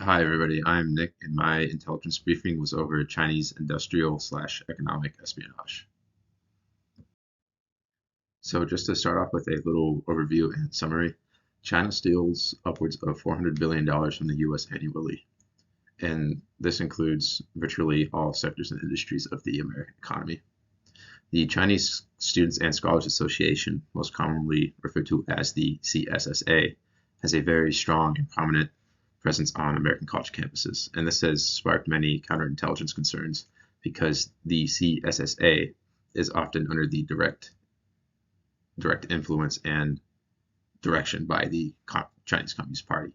Hi, everybody. I'm Nick, and my intelligence briefing was over Chinese industrial/economic espionage. So, just to start off with a little overview and summary, China steals upwards of $400 billion from the US annually, and this includes virtually all sectors and industries of the American economy. The Chinese Students and Scholars Association, most commonly referred to as the CSSA, has a very strong and prominent presence on American college campuses, and this has sparked many counterintelligence concerns because the CSSA is often under the direct influence and direction by the Chinese Communist Party.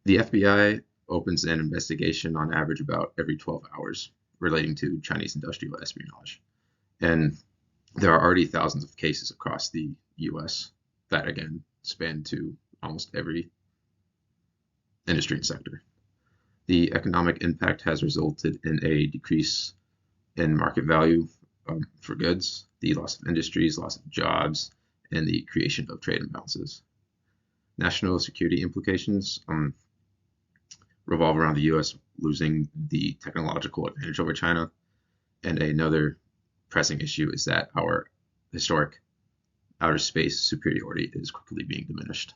The FBI opens an investigation on average about every 12 hours relating to Chinese industrial espionage. And there are already thousands of cases across the US that, again, span to almost every industry and sector. The economic impact has resulted in a decrease in market value for goods, the loss of industries, loss of jobs, and the creation of trade imbalances. National security implications revolve around the US losing the technological advantage over China. And another pressing issue is that our historic outer space superiority is quickly being diminished.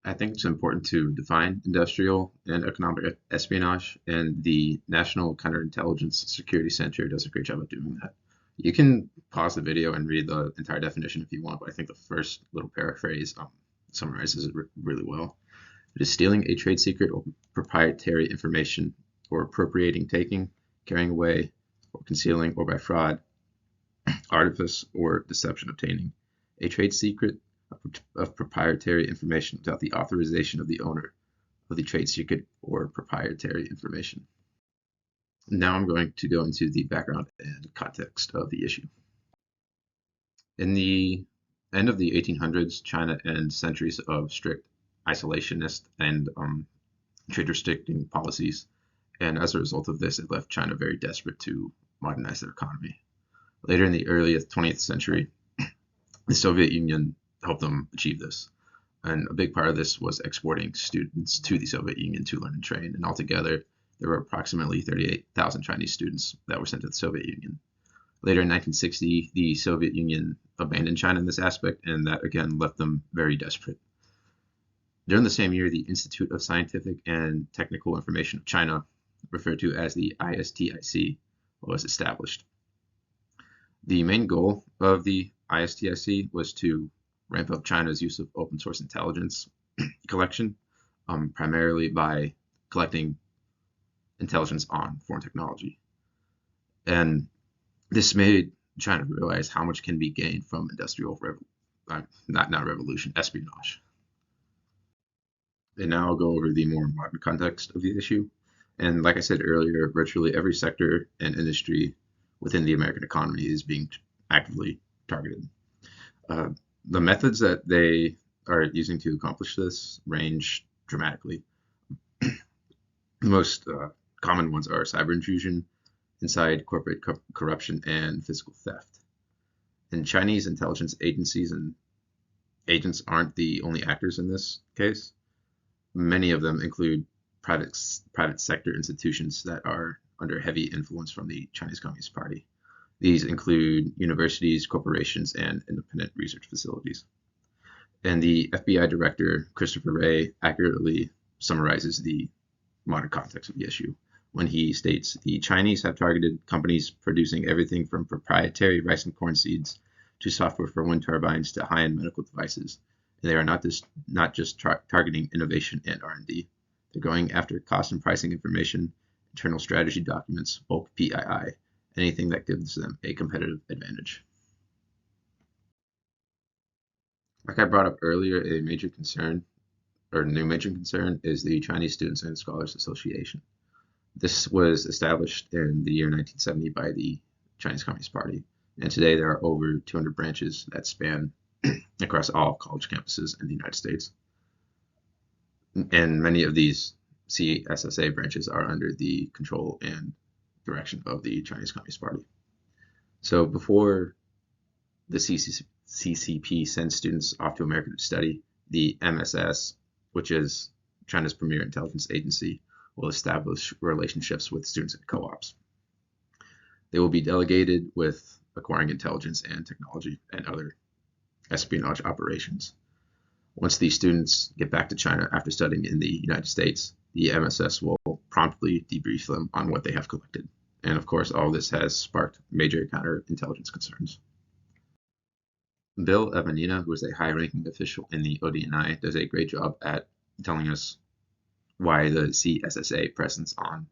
I think it's important to define industrial and economic espionage, and the National Counterintelligence Security Center does a great job of doing that. You can pause the video and read the entire definition if you want, but I think the first little paraphrase summarizes it really well. It is stealing a trade secret or proprietary information, or appropriating, taking, carrying away, or concealing, or by fraud, artifice, or deception obtaining a trade secret of proprietary information without the authorization of the owner of the trade secret or proprietary information. Now I'm going to go into the background and context of the issue. In the end of the 1800s, China ended centuries of strict isolationist and trade restricting policies, and as a result of this, it left China very desperate to modernize their economy. Later in the early 20th century, the Soviet Union helped them achieve this. And a big part of this was exporting students to the Soviet Union to learn and train. And altogether, there were approximately 38,000 Chinese students that were sent to the Soviet Union. Later in 1960, the Soviet Union abandoned China in this aspect, and that again left them very desperate. During the same year, the Institute of Scientific and Technical Information of China, referred to as the ISTIC, was established. The main goal of the ISTIC was to ramp up China's use of open source intelligence collection, primarily by collecting intelligence on foreign technology. And this made China realize how much can be gained from not revolution, espionage. And now I'll go over the more modern context of the issue. And like I said earlier, virtually every sector and industry within the American economy is being actively targeted. The methods that they are using to accomplish this range dramatically. The most common ones are cyber intrusion, inside corporate corruption, and physical theft. And Chinese intelligence agencies and agents aren't the only actors in this case. Many of them include private sector institutions that are under heavy influence from the Chinese Communist Party. These include universities, corporations, and independent research facilities. And the FBI director, Christopher Wray, accurately summarizes the modern context of the issue when he states the Chinese have targeted companies producing everything from proprietary rice and corn seeds to software for wind turbines to high-end medical devices. And they are not just targeting innovation and R&D. They're going after cost and pricing information, internal strategy documents, bulk PII, anything that gives them a competitive advantage. Like I brought up earlier, a major concern, or new major concern, is the Chinese Students and Scholars Association. This was established in the year 1970 by the Chinese Communist Party, and today there are over 200 branches that span across all college campuses in the United States. And many of these CSSA branches are under the control and direction of the Chinese Communist Party. So before the CCP sends students off to America to study, the MSS, which is China's premier intelligence agency, will establish relationships with students and co-ops. They will be delegated with acquiring intelligence and technology and other espionage operations. Once these students get back to China after studying in the United States, the MSS will promptly debrief them on what they have collected. And of course, all this has sparked major counterintelligence concerns. Bill Evanina, who is a high-ranking official in the ODNI, does a great job at telling us why the CSSA presence on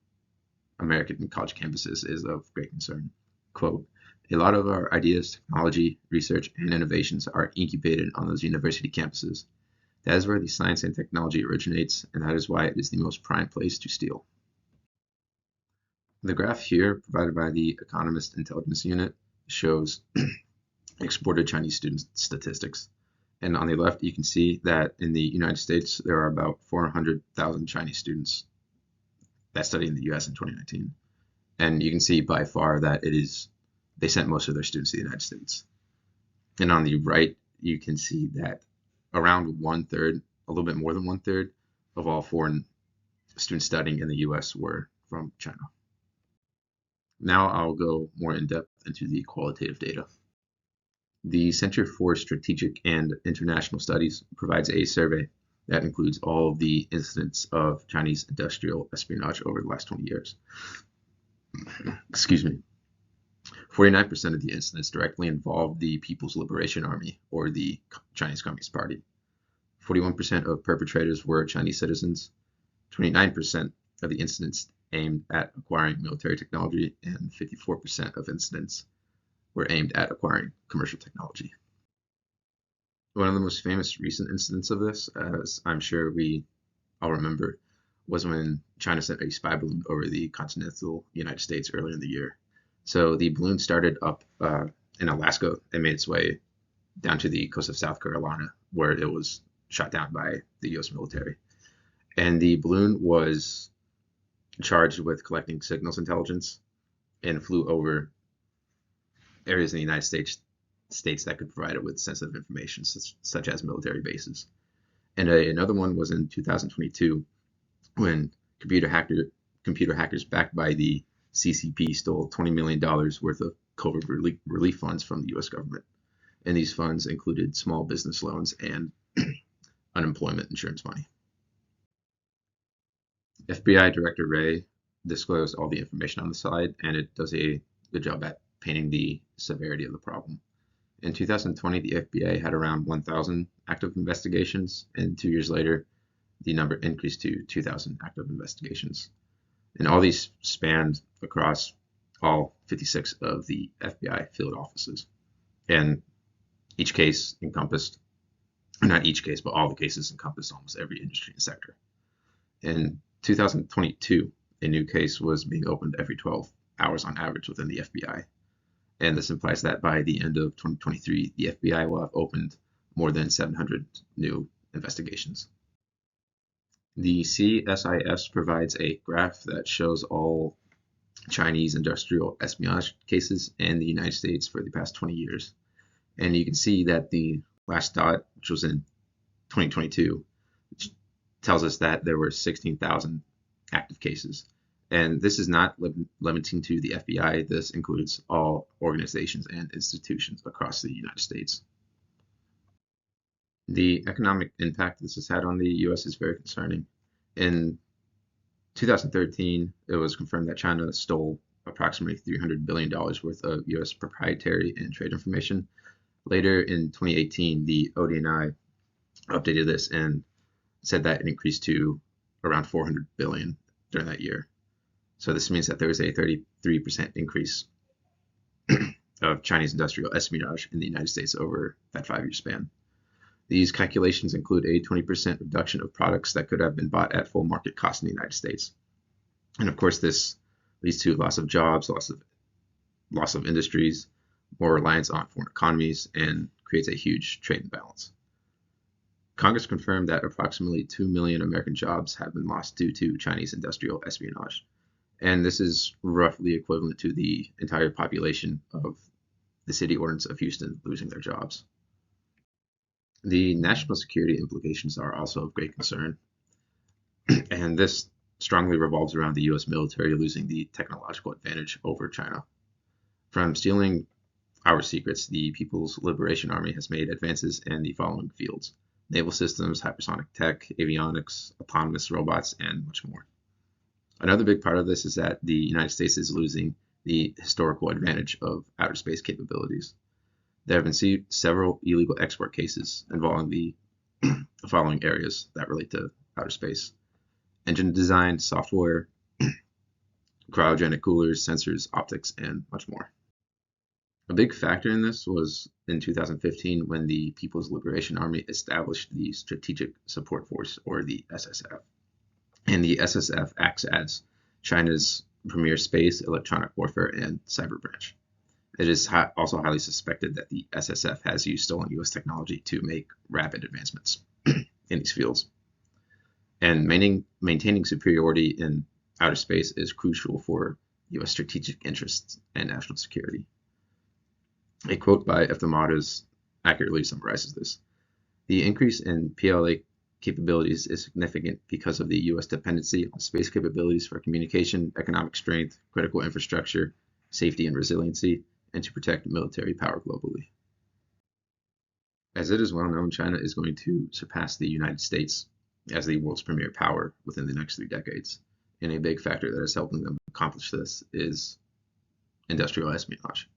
American college campuses is of great concern. Quote, "A lot of our ideas, technology, research, and innovations are incubated on those university campuses. That is where the science and technology originates, and that is why it is the most prime place to steal." The graph here, provided by the Economist Intelligence Unit, shows exported Chinese student statistics. And on the left, you can see that in the United States, there are about 400,000 Chinese students that study in the US in 2019. And you can see by far that they sent most of their students to the United States. And on the right, you can see that around 1/3, a little bit more than 1/3 of all foreign students studying in the US were from China. Now I'll go more in depth into the qualitative data. The Center for Strategic and International Studies provides a survey that includes all of the incidents of Chinese industrial espionage over the last 20 years. Excuse me. 49% of the incidents directly involved the People's Liberation Army, or the Chinese Communist Party. 41% of perpetrators were Chinese citizens. 29% of the incidents aimed at acquiring military technology, and 54% of incidents were aimed at acquiring commercial technology. One of the most famous recent incidents of this, as I'm sure we all remember, was when China sent a spy balloon over the continental United States earlier in the year. So the balloon started up in Alaska and made its way down to the coast of South Carolina, where it was shot down by the US military. And the balloon was charged with collecting signals intelligence and flew over areas in the United States that could provide it with sensitive information, such as military bases. And another one was in 2022, when computer hackers backed by the CCP stole $20 million worth of COVID relief funds from the US government. And these funds included small business loans and unemployment insurance money. FBI Director Wray disclosed all the information on the slide, and it does a good job at painting the severity of the problem. In 2020, the FBI had around 1,000 active investigations, and 2 years later, the number increased to 2,000 active investigations. And all these spanned across all 56 of the FBI field offices. And each case encompassed, not each case, but all the cases encompassed almost every industry and sector. In 2022, a new case was being opened every 12 hours on average within the FBI. And this implies that by the end of 2023, the FBI will have opened more than 700 new investigations. The CSIS provides a graph that shows all Chinese industrial espionage cases in the United States for the past 20 years. And you can see that the last dot, which was in 2022, which tells us that there were 16,000 active cases. And this is not limiting to the FBI. This includes all organizations and institutions across the United States. The economic impact this has had on the US is very concerning. In 2013, it was confirmed that China stole approximately $300 billion worth of US proprietary and trade information. Later in 2018, the ODNI updated this and said that it increased to around 400 billion during that year. So this means that there was a 33% increase of Chinese industrial espionage in the United States over that 5-year span. These calculations include a 20% reduction of products that could have been bought at full market cost in the United States. And of course, this leads to loss of jobs, loss of industries, more reliance on foreign economies, and creates a huge trade imbalance. Congress confirmed that approximately 2 million American jobs have been lost due to Chinese industrial espionage. And this is roughly equivalent to the entire population of the city ordinance of Houston losing their jobs. The national security implications are also of great concern. And this strongly revolves around the US military losing the technological advantage over China. From stealing our secrets, the People's Liberation Army has made advances in the following fields: naval systems, hypersonic tech, avionics, autonomous robots, and much more. Another big part of this is that the United States is losing the historical advantage of outer space capabilities. There have been several illegal export cases involving the following areas that relate to outer space: engine design, software, cryogenic coolers, sensors, optics, and much more. A big factor in this was in 2015 when the People's Liberation Army established the Strategic Support Force, or the SSF. And the SSF acts as China's premier space, electronic warfare, and cyber branch. It is also highly suspected that the SSF has used stolen US technology to make rapid advancements in these fields. And maintaining superiority in outer space is crucial for US strategic interests and national security. A quote by Efthimotas accurately summarizes this: "The increase in PLA capabilities is significant because of the US dependency on space capabilities for communication, economic strength, critical infrastructure, safety and resiliency, and to protect military power globally." As it is well known, China is going to surpass the United States as the world's premier power within the next 3 decades. And a big factor that is helping them accomplish this is industrial espionage.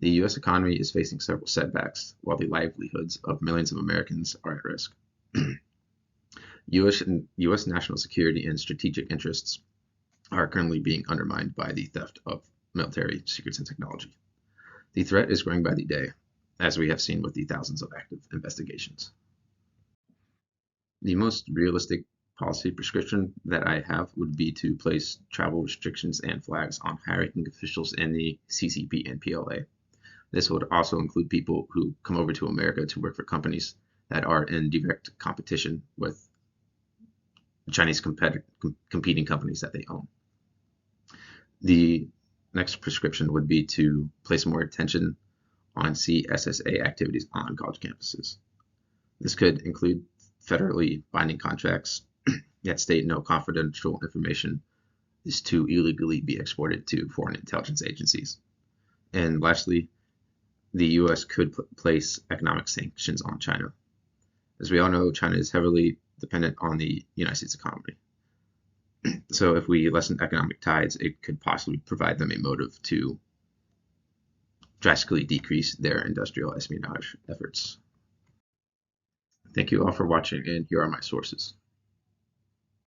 The US economy is facing several setbacks, while the livelihoods of millions of Americans are at risk. US national security and strategic interests are currently being undermined by the theft of military secrets and technology. The threat is growing by the day, as we have seen with the thousands of active investigations. The most realistic policy prescription that I have would be to place travel restrictions and flags on high-ranking officials in the CCP and PLA. This would also include people who come over to America to work for companies that are in direct competition with Chinese competing companies that they own. The next prescription would be to place more attention on CSSA activities on college campuses. This could include federally binding contracts that state no confidential information is to illegally be exported to foreign intelligence agencies. And lastly, the US could place economic sanctions on China. As we all know, China is heavily dependent on the United States economy. So if we lessen economic ties, it could possibly provide them a motive to drastically decrease their industrial espionage efforts. Thank you all for watching, and here are my sources.